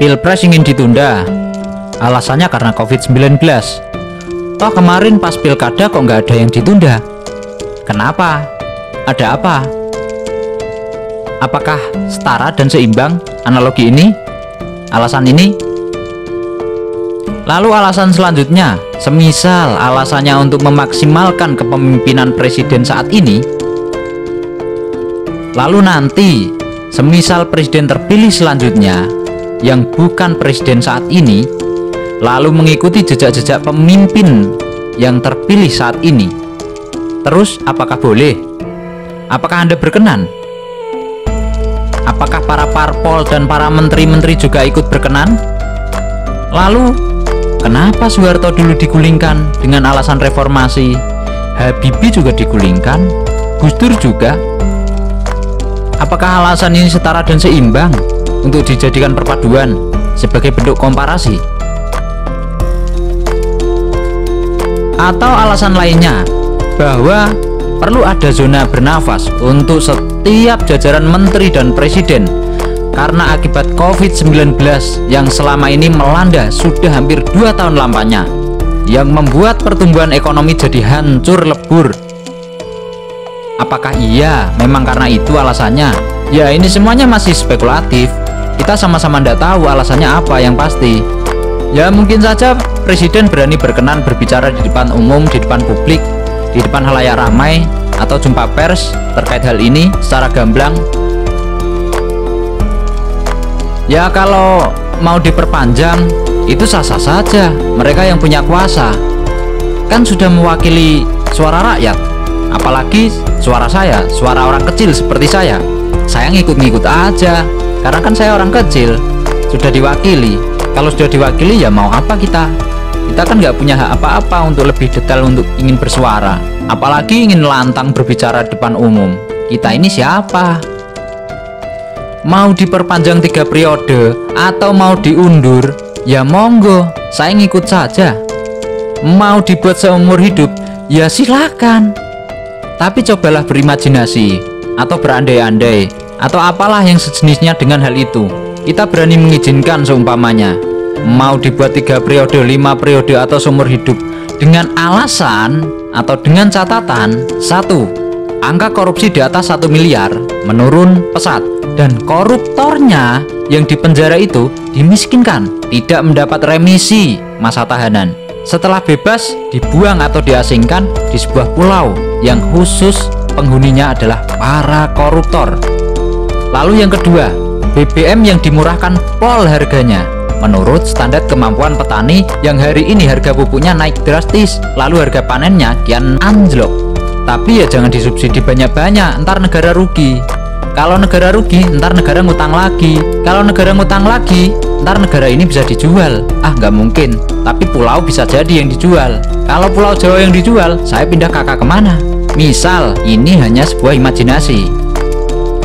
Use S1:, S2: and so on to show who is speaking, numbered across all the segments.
S1: Pilpres ingin ditunda, alasannya karena COVID-19. Toh kemarin pas pilkada kok nggak ada yang ditunda. Kenapa? Ada apa? Apakah setara dan seimbang analogi ini? Alasan ini? Lalu alasan selanjutnya, semisal alasannya untuk memaksimalkan kepemimpinan presiden saat ini, lalu nanti semisal presiden terpilih selanjutnya yang bukan presiden saat ini, lalu mengikuti jejak-jejak pemimpin yang terpilih saat ini, terus apakah boleh? Apakah Anda berkenan? Apakah para parpol dan para menteri-menteri juga ikut berkenan? Lalu kenapa Soeharto dulu digulingkan dengan alasan reformasi? Habibie juga digulingkan, Gus Dur juga. Apakah alasan ini setara dan seimbang untuk dijadikan perpaduan sebagai bentuk komparasi? Atau alasan lainnya bahwa perlu ada zona bernafas untuk setiap jajaran menteri dan presiden karena akibat COVID-19 yang selama ini melanda sudah hampir 2 tahun lamanya, yang membuat pertumbuhan ekonomi jadi hancur lebur. Apakah iya memang karena itu alasannya? Ya, ini semuanya masih spekulatif. Kita sama-sama tidak tahu alasannya apa yang pasti. Ya, mungkin saja presiden berani berkenan berbicara di depan umum, di depan publik, di depan halayak ramai, atau jumpa pers terkait hal ini secara gamblang. Ya, kalau mau diperpanjang itu sah-sah saja. Mereka yang punya kuasa kan sudah mewakili suara rakyat. Apalagi suara saya, suara orang kecil seperti saya ngikut-ngikut aja karena kan saya orang kecil, sudah diwakili. Kalau sudah diwakili ya mau apa kita kan nggak punya hak apa-apa untuk lebih detail untuk ingin bersuara, apalagi ingin lantang berbicara depan umum. Kita ini siapa? Mau diperpanjang 3 periode atau mau diundur, ya monggo, saya ngikut saja. Mau dibuat seumur hidup, ya silakan. Tapi cobalah berimajinasi atau berandai-andai atau apalah yang sejenisnya dengan hal itu. Kita berani mengizinkan seumpamanya mau dibuat 3 periode, 5 periode atau seumur hidup dengan alasan atau dengan catatan: 1. Angka korupsi di atas 1 miliar menurun pesat, dan koruptornya yang dipenjara itu dimiskinkan, tidak mendapat remisi masa tahanan. Setelah bebas dibuang atau diasingkan di sebuah pulau yang khusus penghuninya adalah para koruptor. Lalu yang kedua, BBM yang dimurahkan pol harganya menurut standar kemampuan petani yang hari ini harga pupuknya naik drastis, lalu harga panennya kian anjlok. Tapi ya jangan disubsidi banyak-banyak, ntar negara rugi. Kalau negara rugi, ntar negara ngutang lagi. Kalau negara ngutang lagi, ntar negara ini bisa dijual. Nggak mungkin, tapi pulau bisa jadi yang dijual. Kalau Pulau Jawa yang dijual, saya pindah kakak kemana? Misal, ini hanya sebuah imajinasi.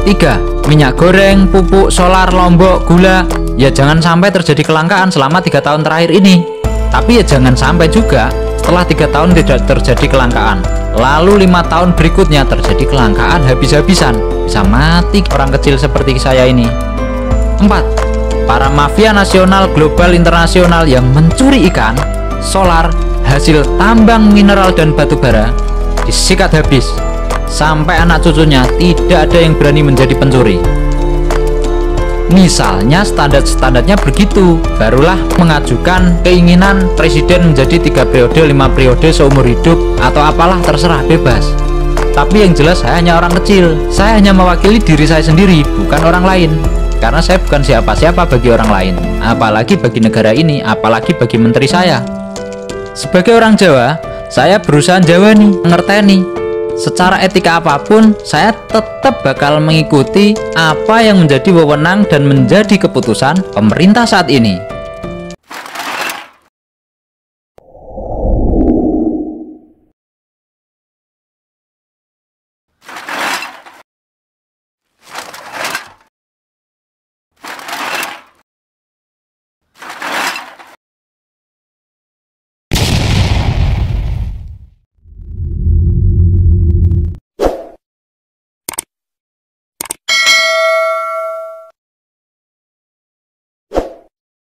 S1: 3. Minyak goreng, pupuk, solar, lombok, gula. Ya jangan sampai terjadi kelangkaan selama 3 tahun terakhir ini. Tapi ya jangan sampai juga setelah 3 tahun tidak terjadi kelangkaan, lalu 5 tahun berikutnya terjadi kelangkaan habis-habisan. Bisa mati orang kecil seperti saya ini. 4. Para mafia nasional, global, internasional yang mencuri ikan, solar, hasil tambang mineral dan batu bara disikat habis. Sampai anak cucunya tidak ada yang berani menjadi pencuri. Misalnya standar-standarnya begitu, barulah mengajukan keinginan presiden menjadi 3 periode, 5 periode, seumur hidup, atau apalah, terserah, bebas. Tapi yang jelas saya hanya orang kecil, saya hanya mewakili diri saya sendiri, bukan orang lain. Karena saya bukan siapa-siapa bagi orang lain, apalagi bagi negara ini, apalagi bagi menteri saya. Sebagai orang Jawa, saya berusaha Jawa nih, ngerteni. Secara etika apapun, saya tetap bakal mengikuti apa yang menjadi wewenang dan menjadi keputusan pemerintah saat ini.